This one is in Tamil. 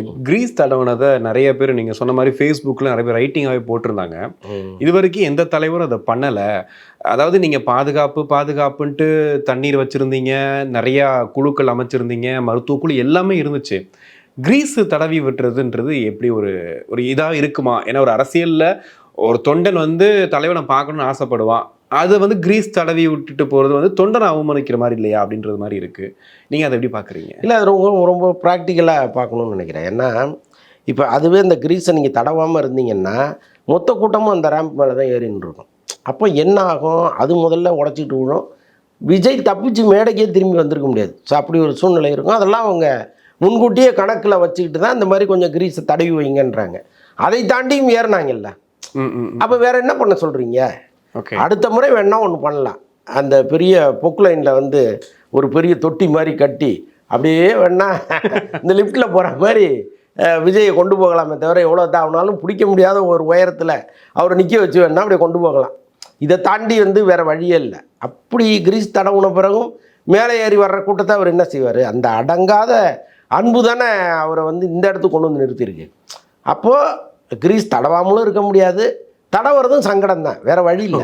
இந்த கிரீஸ் தடவுனதை நிறைய பேர் நீங்கள் சொன்ன மாதிரி ஃபேஸ்புக்கில் நிறைய பேர் ரைட்டிங்காகவே போட்டிருந்தாங்க. இது வரைக்கும் எந்த தலைவரும் அதை பண்ணலை. அதாவது நீங்கள் பாதுகாப்புன்ட்டு தண்ணீர் வச்சுருந்தீங்க, நிறையா குழுக்கள் அமைச்சிருந்தீங்க, மருத்துவ குழு எல்லாமே இருந்துச்சு. கிரீஸ் தடவி விட்டுறதுன்றது எப்படி ஒரு ஒரு இதாக இருக்குமா? ஏன்னா ஒரு அரசியலில் ஒரு தொண்டன் வந்து தலைவனை பார்க்கணும்னு ஆசைப்படுவான். அதை வந்து கிரீஸ் தடவி விட்டுட்டு போகிறது வந்து தொண்டனை அவமானிக்கிற மாதிரி இல்லையா அப்படின்றது மாதிரி இருக்குது. நீங்கள் அதை எப்படி பார்க்குறீங்க? இல்லை, அது ரொம்ப ரொம்ப ப்ராக்டிக்கலாக பார்க்கணுன்னு நினைக்கிறேன். ஏன்னா இப்போ அதுவே இந்த கிரீஸை நீங்கள் தடவாமல் இருந்தீங்கன்னா மொத்த கூட்டமும் அந்த ரேம்ப் மேலே தான் ஏறின்னு இருக்கும். அப்போ என்ன ஆகும்? அது முதல்ல உடச்சிக்கிட்டு விழும். விஜய் தப்பிச்சு மேடைக்கே திரும்பி வந்திருக்க முடியாது. ஸோ அப்படி ஒரு சூழ்நிலை இருக்கும். அதெல்லாம் அவங்க முன்கூட்டியே கணக்கில் வச்சுக்கிட்டு தான் இந்த மாதிரி கொஞ்சம் கிரீஸை தடவி வைங்கன்றாங்க. அதை தாண்டியும் ஏறினாங்கல்ல. அப்போ வேற என்ன பண்ண சொல்கிறீங்க? அடுத்த முறை வேணா ஒன்று பண்ணலாம். அந்த பெரிய பொக்லைனில் வந்து ஒரு பெரிய தொட்டி மாதிரி கட்டி அப்படியே வேணா இந்த லிஃப்ட்டில் போகிற மாதிரி விஜயை கொண்டு போகலாமே தவிர, எவ்வளோ தாவனாலும் பிடிக்க முடியாத ஒரு உயரத்தில் அவரை நிற்க வச்சு வேணா அப்படியே கொண்டு போகலாம். இதை தாண்டி வந்து வேறு வழியே இல்லை. அப்படி கிரீஸ் தடவுன பிறகும் மேலே ஏறி வர்ற கூட்டத்தை அவர் என்ன செய்வார்? அந்த அடங்காத அன்பு தானே அவரை வந்து இந்த இடத்துக்கு கொண்டு வந்து நிறுத்தியிருக்கு. அப்போது கிரீஸ் தடவாமலும் இருக்க முடியாது, தடவுறதும் சங்கடம் தான், வேறு வழி இல்லை.